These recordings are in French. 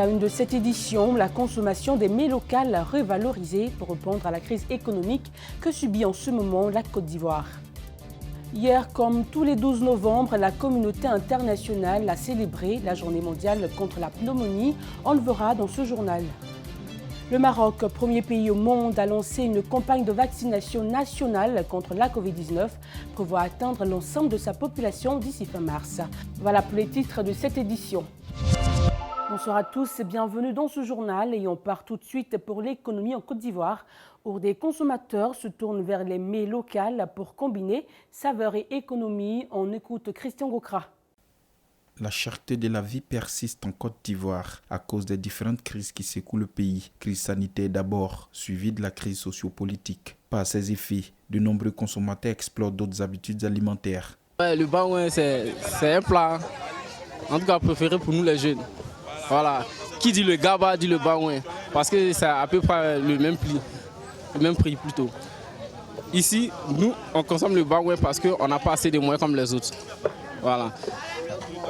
la une de cette édition, la consommation des mets locales revalorisée pour répondre à la crise économique que subit en ce moment la Côte d'Ivoire. Hier, comme tous les 12 novembre, la communauté internationale a célébré la journée mondiale contre la pneumonie. On le verra dans ce journal. Le Maroc, premier pays au monde à lancer une campagne de vaccination nationale contre la Covid-19, prévoit atteindre l'ensemble de sa population d'ici fin mars. Voilà pour les titres de cette édition. Bonsoir à tous et bienvenue dans ce journal et on part tout de suite pour l'économie en Côte d'Ivoire où des consommateurs se tournent vers les mets locaux pour combiner saveur et économie. On écoute Christian Gokra. La cherté de la vie persiste en Côte d'Ivoire à cause des différentes crises qui secouent le pays. Crise sanitaire d'abord, suivie de la crise sociopolitique. Par ses effets, de nombreux consommateurs explorent d'autres habitudes alimentaires. Le baouin, c'est un plat, en tout cas préféré pour nous les jeunes. Voilà. Qui dit le gaba dit le baouin, parce que c'est à peu près le même prix plutôt. Ici, nous, on consomme le baouin parce qu'on n'a pas assez de moyens comme les autres. Voilà.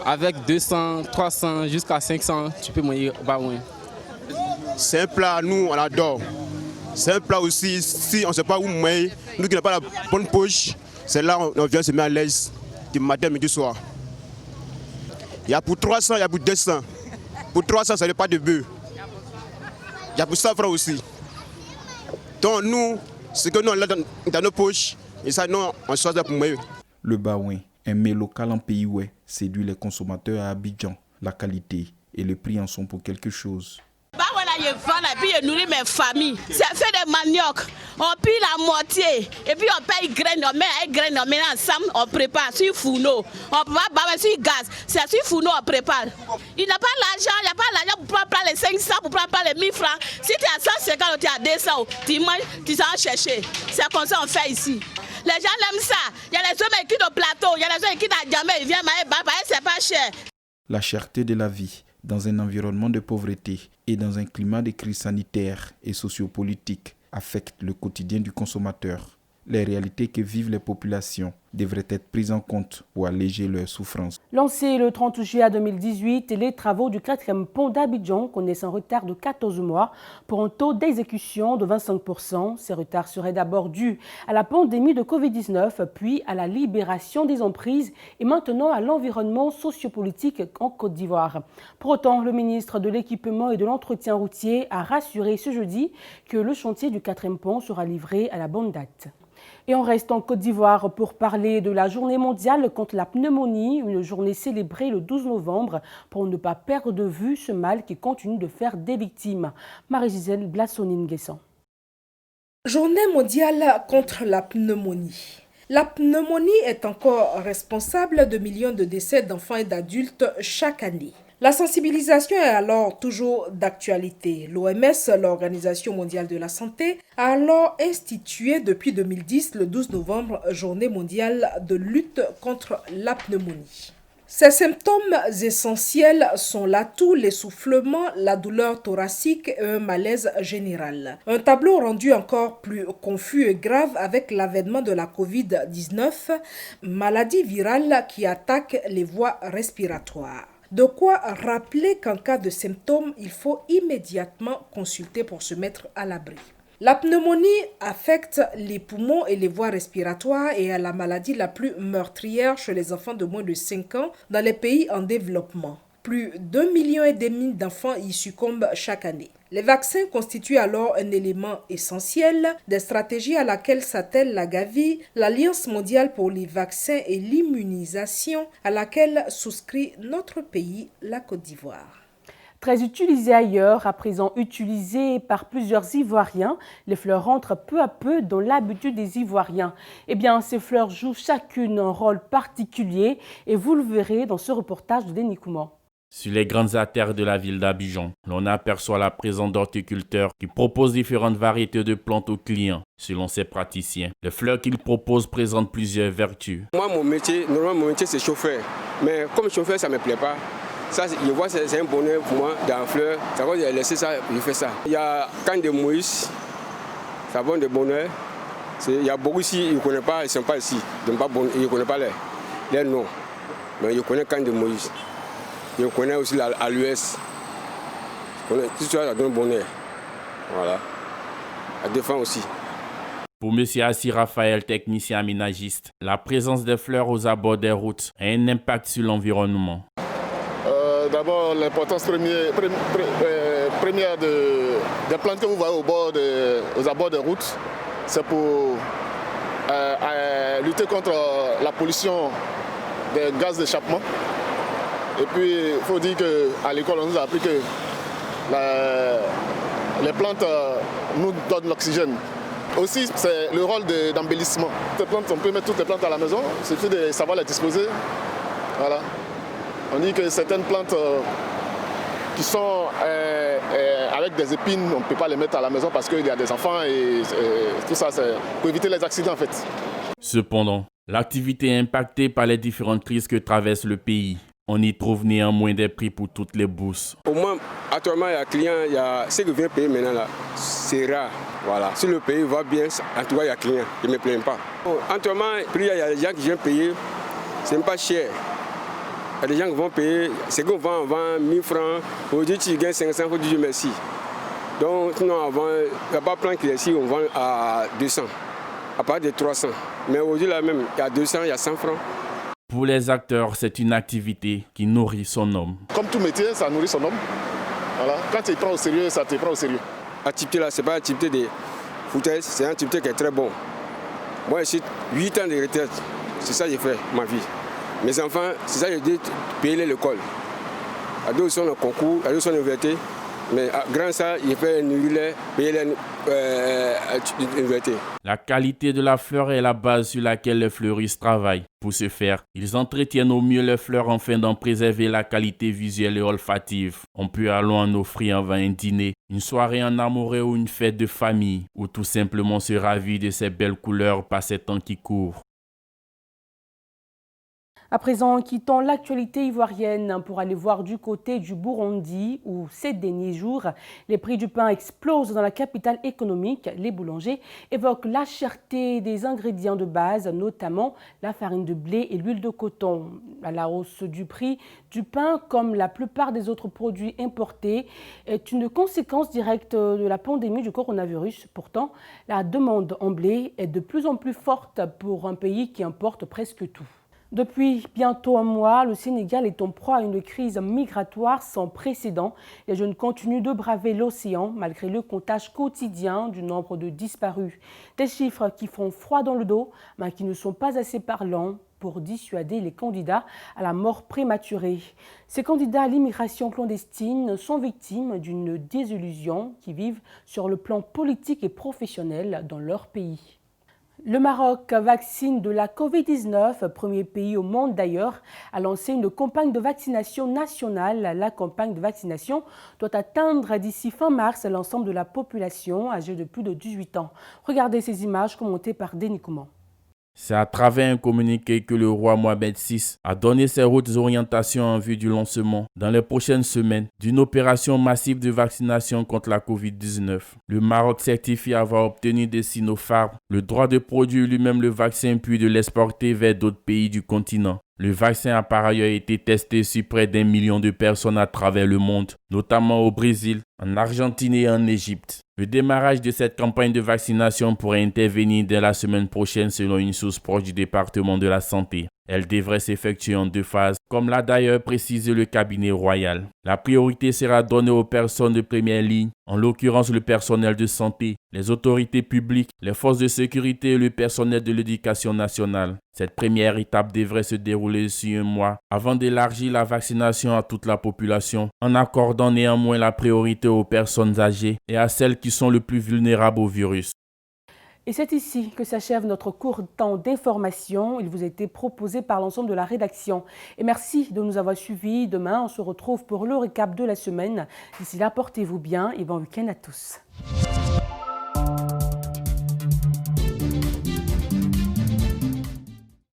Avec 200, 300, jusqu'à 500, tu peux manger baouin. C'est un plat, nous, on adore. C'est un plat aussi, si on ne sait pas où manger, nous qui n'avons pas la bonne poche, c'est là on vient se mettre à l'aise du matin, midi, soir. Il y a pour 300, il y a pour 200. Pour 300, ça n'est pas de bœuf. Il y a pour 100 francs aussi. Donc nous, ce que nous on a dans nos poches, et ça, nous, on choisit pour manger. Le baouin, un mets local en pays ouest, séduit les consommateurs à Abidjan. La qualité et le prix en sont pour quelque chose. Je vends et puis je nourris mes familles. C'est fait de manioc. On pille la moitié et puis on paye graines. On met les graines, on met ensemble, on prépare sur fourneau. On peut pas sur gaz. C'est sur fourneau on prépare. Il n'a pas l'argent, il n'y a pas l'argent pour prendre les 500, pour prendre les 1000 francs. Si tu as 150 ou tu as 200, tu manges, tu vas en chercher. C'est comme ça qu'on fait ici. Les gens aiment ça. Il y a les hommes qui sont au plateau, il y a les hommes qui sont à Djamé, ils viennent manger, c'est pas cher. La cherté de la vie dans un environnement de pauvreté et dans un climat de crise sanitaire et sociopolitique affecte le quotidien du consommateur. Les réalités que vivent les populations devraient être prises en compte pour alléger leurs souffrances. Lancé le 30 juillet 2018, les travaux du 4e pont d'Abidjan connaissent un retard de 14 mois pour un taux d'exécution de 25%. Ces retards seraient d'abord dus à la pandémie de Covid-19, puis à la libération des emprises et maintenant à l'environnement sociopolitique en Côte d'Ivoire. Pour autant, le ministre de l'Équipement et de l'Entretien routier a rassuré ce jeudi que le chantier du 4e pont sera livré à la bonne date. Et on reste en Côte d'Ivoire pour parler de la journée mondiale contre la pneumonie, une journée célébrée le 12 novembre pour ne pas perdre de vue ce mal qui continue de faire des victimes. Marie-Gisèle Blassonine-Guessan. Journée mondiale contre la pneumonie. La pneumonie est encore responsable de millions de décès d'enfants et d'adultes chaque année. La sensibilisation est alors toujours d'actualité. L'OMS, l'Organisation mondiale de la santé, a alors institué depuis 2010, le 12 novembre, Journée mondiale de lutte contre la pneumonie. Ces symptômes essentiels sont la toux, l'essoufflement, la douleur thoracique et un malaise général. Un tableau rendu encore plus confus et grave avec l'avènement de la Covid-19, maladie virale qui attaque les voies respiratoires. De quoi rappeler qu'en cas de symptômes, il faut immédiatement consulter pour se mettre à l'abri. La pneumonie affecte les poumons et les voies respiratoires et est la maladie la plus meurtrière chez les enfants de moins de 5 ans dans les pays en développement. Plus d'1,5 million d'enfants y succombent chaque année. Les vaccins constituent alors un élément essentiel des stratégies à laquelle s'attelle la Gavi, l'Alliance mondiale pour les vaccins et l'immunisation, à laquelle souscrit notre pays, la Côte d'Ivoire. Très utilisées ailleurs, à présent utilisées par plusieurs Ivoiriens, les fleurs rentrent peu à peu dans l'habitude des Ivoiriens. Eh bien, ces fleurs jouent chacune un rôle particulier et vous le verrez dans ce reportage de Denis Kouman. Sur les grandes artères de la ville d'Abidjan, l'on aperçoit la présence d'horticulteurs qui proposent différentes variétés de plantes aux clients. Selon ces praticiens, les fleurs qu'ils proposent présentent plusieurs vertus. Moi, mon métier c'est chauffeur. Mais comme chauffeur, ça ne me plaît pas. Ça, je vois, c'est un bonheur pour moi dans la fleur. Ça va laisser ça, je fais ça. Il y a Canne de Moïse, ça va de bonheur. Il y a beaucoup ici, ils ne connaissent pas, ils ne sont pas ici. Ils ne connaissent pas les noms. Mais ils connaissent Canne de Moïse. Je connais aussi à l'US. Tout ça, ça donne bonheur. Voilà. Ça défend aussi. Pour M. Assi Raphaël, technicien aménagiste, la présence des fleurs aux abords des routes a un impact sur l'environnement. D'abord, l'importance première des plantes que vous voyez aux abords des routes, c'est pour lutter contre la pollution des gaz d'échappement. Et puis, il faut dire qu'à l'école, on nous a appris que les plantes nous donnent l'oxygène. Aussi, c'est le rôle d'embellissement. Ces plantes, on peut mettre toutes les plantes à la maison, il suffit de savoir les disposer. Voilà. On dit que certaines plantes qui sont avec des épines, on ne peut pas les mettre à la maison parce qu'il y a des enfants et tout ça, c'est pour éviter les accidents en fait. Cependant, l'activité est impactée par les différentes crises que traverse le pays. On y trouve néanmoins des prix pour toutes les bourses. Au moins, actuellement, il y a clients, il y a ceux qui viennent payer maintenant là, c'est rare. Voilà. Si le pays va bien, en tout cas, il y a clients, je ne me plains pas. Actuellement, il y a des gens qui viennent payer, c'est même pas cher. Il y a des gens qui vont payer, c'est qu'on vend 1000 francs, aujourd'hui tu gagnes 500, il faut dire merci. Donc, sinon, avant, il n'y a pas plein qui ici, on vend à 200, à partir de 300. Mais aujourd'hui, là même, il y a 200, il y a 100 francs. Pour les acteurs, c'est une activité qui nourrit son homme. Comme tout métier, ça nourrit son homme. Voilà. Quand tu te prends au sérieux, ça te prend au sérieux. L'activité là, ce n'est pas une activité de foutaise, c'est une activité qui est très bonne. Moi, j'ai 8 ans de retraite, c'est ça que j'ai fait, ma vie. Mes enfants, c'est ça que j'ai dit, payer l'école. À deux sont le concours, à deux sont l'université. Mais grâce à ça, il fait nourrir, payer l'université. La qualité de la fleur est la base sur laquelle les fleuristes travaillent. Pour ce faire, ils entretiennent au mieux les fleurs afin d'en préserver la qualité visuelle et olfative. On peut alors en offrir avant un dîner, une soirée en amoureux ou une fête de famille, ou tout simplement se ravir de ces belles couleurs par ces temps qui courent. À présent, quittons l'actualité ivoirienne pour aller voir du côté du Burundi où ces derniers jours, les prix du pain explosent dans la capitale économique. Les boulangers évoquent la cherté des ingrédients de base, notamment la farine de blé et l'huile de coton. La hausse du prix du pain, comme la plupart des autres produits importés, est une conséquence directe de la pandémie du coronavirus. Pourtant, la demande en blé est de plus en plus forte pour un pays qui importe presque tout. Depuis bientôt un mois, le Sénégal est en proie à une crise migratoire sans précédent. Les jeunes continuent de braver l'océan malgré le comptage quotidien du nombre de disparus. Des chiffres qui font froid dans le dos, mais qui ne sont pas assez parlants pour dissuader les candidats à la mort prématurée. Ces candidats à l'immigration clandestine sont victimes d'une désillusion qui vivent sur le plan politique et professionnel dans leur pays. Le Maroc vaccine de la Covid-19, premier pays au monde d'ailleurs, a lancé une campagne de vaccination nationale. La campagne de vaccination doit atteindre d'ici fin mars l'ensemble de la population âgée de plus de 18 ans. Regardez ces images commentées par Denis Kouman. C'est à travers un communiqué que le roi Mohamed VI a donné ses hautes orientations en vue du lancement, dans les prochaines semaines, d'une opération massive de vaccination contre la Covid-19. Le Maroc certifie avoir obtenu de Sinopharm le droit de produire lui-même le vaccin puis de l'exporter vers d'autres pays du continent. Le vaccin a par ailleurs été testé sur près d'1 million de personnes à travers le monde, notamment au Brésil, en Argentine et en Égypte. Le démarrage de cette campagne de vaccination pourrait intervenir dès la semaine prochaine selon une source proche du département de la santé. Elle devrait s'effectuer en 2 phases, comme l'a d'ailleurs précisé le cabinet royal. La priorité sera donnée aux personnes de première ligne, en l'occurrence le personnel de santé, les autorités publiques, les forces de sécurité et le personnel de l'éducation nationale. Cette première étape devrait se dérouler sur 1 mois avant d'élargir la vaccination à toute la population, en accordant néanmoins la priorité aux personnes âgées et à celles qui sont le plus vulnérables au virus. Et c'est ici que s'achève notre court temps d'information. Il vous a été proposé par l'ensemble de la rédaction. Et merci de nous avoir suivis. Demain, on se retrouve pour le récap de la semaine. D'ici là, portez-vous bien et bon week-end à tous.